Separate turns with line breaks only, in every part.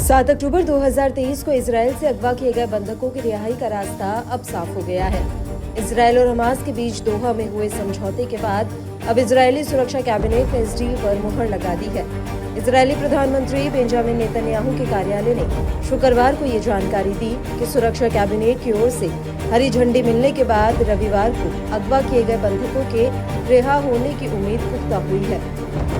7 अक्टूबर 2023 को इजराइल से अगवा किए गए बंधकों की रिहाई का रास्ता अब साफ हो गया है। इजराइल और हमास के बीच दोहा में हुए समझौते के बाद अब इजरायली सुरक्षा कैबिनेट ने इस डील पर मुहर लगा दी है। इजरायली प्रधानमंत्री बेंजामिन नेतन्याहू के कार्यालय ने शुक्रवार को ये जानकारी दी कि सुरक्षा कैबिनेट की ओर से हरी झंडी मिलने के बाद रविवार को अगवा किए गए बंधकों के रिहा होने की उम्मीद पुख्ता हुई है।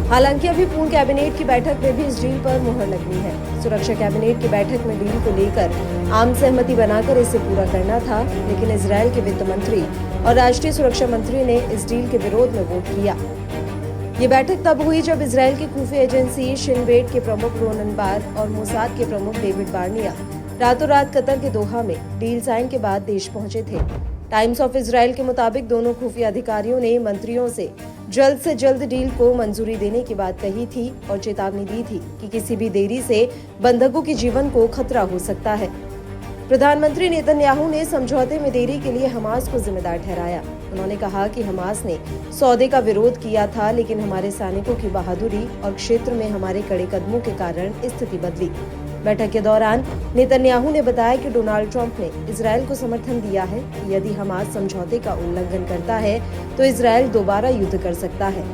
हालांकि अभी पूर्ण कैबिनेट की बैठक में भी इस डील पर मुहर लगनी है। सुरक्षा कैबिनेट की बैठक में डील को लेकर आम सहमति बनाकर इसे पूरा करना था, लेकिन इजरायल के वित्त मंत्री और राष्ट्रीय सुरक्षा मंत्री ने इस डील के विरोध में वोट किया। ये बैठक तब हुई जब इजरायल की खुफिया एजेंसी शिन बेट के प्रमुख रोनन बार और मोसाद के प्रमुख डेविड बार्निया रातों रात कतर के दोहा में डील साइन के बाद देश पहुंचे थे। टाइम्स ऑफ इजराइल के मुताबिक दोनों खुफिया अधिकारियों ने मंत्रियों से जल्द डील को मंजूरी देने की बात कही थी और चेतावनी दी थी कि किसी भी देरी से बंधकों के जीवन को खतरा हो सकता है। प्रधानमंत्री नेतन्याहू ने समझौते में देरी के लिए हमास को जिम्मेदार ठहराया। उन्होंने कहा कि हमास ने सौदे का विरोध किया था, लेकिन हमारे सैनिकों की बहादुरी और क्षेत्र में हमारे कड़े कदमों के कारण स्थिति बदली। बैठक के दौरान नेतन्याहू ने बताया कि डोनाल्ड ट्रंप ने इजरायल को समर्थन दिया है कि यदि हमास समझौते का उल्लंघन करता है तो इजरायल दोबारा युद्ध कर सकता है।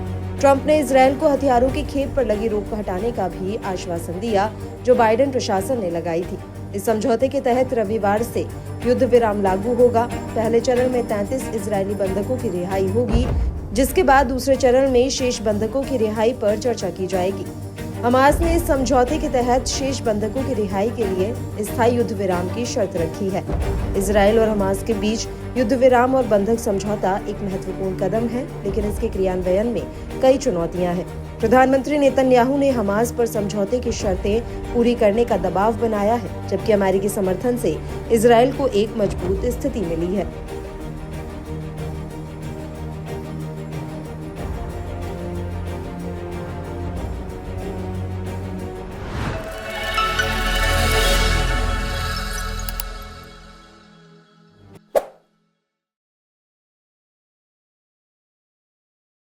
ट्रंप ने इजरायल को हथियारों की खेप पर लगी रोक हटाने का भी आश्वासन दिया, जो बाइडेन प्रशासन ने लगाई थी। इस समझौते के तहत रविवार से युद्ध विराम लागू होगा। पहले चरण में 33 इजरायली बंधकों की रिहाई होगी, जिसके बाद दूसरे चरण में शेष बंधकों की रिहाई पर चर्चा की जाएगी। हमास ने इस समझौते के तहत शेष बंधकों की रिहाई के लिए स्थायी युद्ध विराम की शर्त रखी है। इजरायल और हमास के बीच युद्ध विराम और बंधक समझौता एक महत्वपूर्ण कदम है, लेकिन इसके क्रियान्वयन में कई चुनौतियां हैं। प्रधानमंत्री नेतन्याहू ने हमास पर समझौते की शर्तें पूरी करने का दबाव बनाया है, जबकि अमेरिकी समर्थन से इजरायल को एक मजबूत स्थिति मिली है।